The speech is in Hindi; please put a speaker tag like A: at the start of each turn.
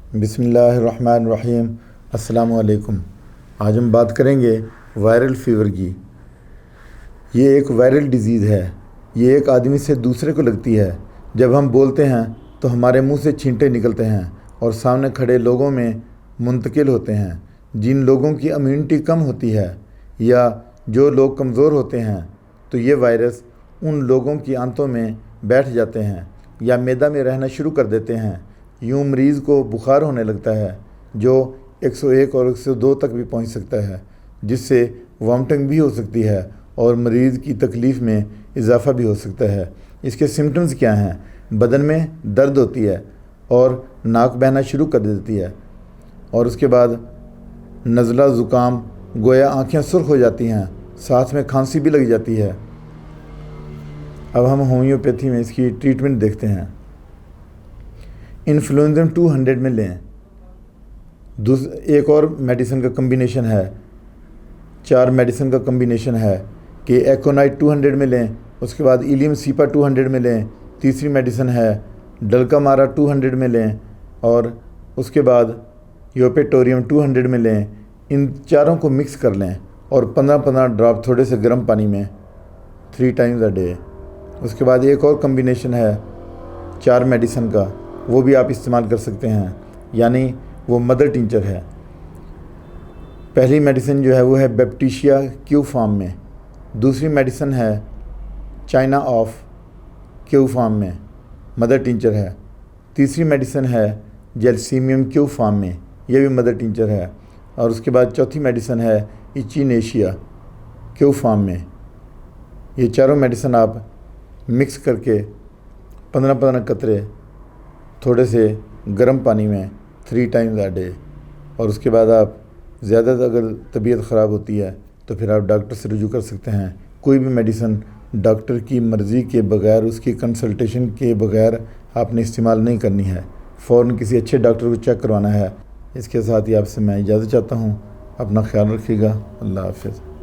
A: बिस्मिल्लाहिर्रहमानिर्रहीम। अस्सलामुअलैकुम। आज हम बात करेंगे वायरल फ़ीवर की। ये एक वायरल डिज़ीज़ है। ये एक आदमी से दूसरे को लगती है। जब हम बोलते हैं तो हमारे मुंह से छींटे निकलते हैं और सामने खड़े लोगों में मुंतकिल होते हैं। जिन लोगों की इम्यूनिटी कम होती है या जो लोग कमज़ोर होते हैं तो ये वायरस उन लोगों की आंतों में बैठ जाते हैं या मैदा में रहना शुरू कर देते हैं। यूँ मरीज़ को बुखार होने लगता है जो 101 और 102 तक भी पहुंच सकता है, जिससे वॉमिटिंग भी हो सकती है और मरीज़ की तकलीफ़ में इजाफ़ा भी हो सकता है। इसके सिम्टम्स क्या हैं? बदन में दर्द होती है और नाक बहना शुरू कर देती है और उसके बाद नज़ला ज़ुकाम, गोया आँखें सुर्ख हो जाती हैं, साथ में खांसी भी लग जाती है। अब हम होम्योपैथी में इसकी ट्रीटमेंट देखते हैं। इन्फ्लुएंज़म 200 में लें। एक और मेडिसिन का कम्बिनेशन है, 4 मेडिसिन का कम्बिनेशन है कि एकोनाइट 200 में लें, उसके बाद इलियम सीपा 200 में लें, तीसरी मेडिसिन है डल्कामारा 200 में लें और उसके बाद योपेटोरियम 200 में लें। इन चारों को मिक्स कर लें और 15-15 ड्रॉप थोड़े से गर्म पानी में 3 टाइम्स अ डे। उसके बाद एक और कम्बिनेशन है 4 मेडिसिन का, वो भी आप इस्तेमाल कर सकते हैं, यानी वो मदर टिंचर है। पहली मेडिसिन जो है वो है बैप्टिशिया क्यू फार्म में, दूसरी मेडिसिन है चाइना ऑफ क्यू फार्म में, मदर टिंचर है। तीसरी मेडिसिन है जेलसीमियम क्यू फार्म में, यह भी मदर टिंचर है। और उसके बाद चौथी मेडिसिन है इचिनेशिया क्यू फार्म में। ये चारों मेडिसिन आप मिक्स करके 15-15 कतरे थोड़े से गर्म पानी में 3 टाइम्स अ डे, और उसके बाद आप ज़्यादा अगर तबीयत ख़राब होती है तो फिर आप डॉक्टर से रुजू कर सकते हैं। कोई भी मेडिसिन डॉक्टर की मर्ज़ी के बगैर, उसकी कंसल्टेशन के बगैर आपने इस्तेमाल नहीं करनी है। फ़ौरन किसी अच्छे डॉक्टर को चेक करवाना है। इसके साथ ही आपसे मैं इजाज़त चाहता हूँ। अपना ख्याल रखिएगा। अल्लाह हाफ़िज़।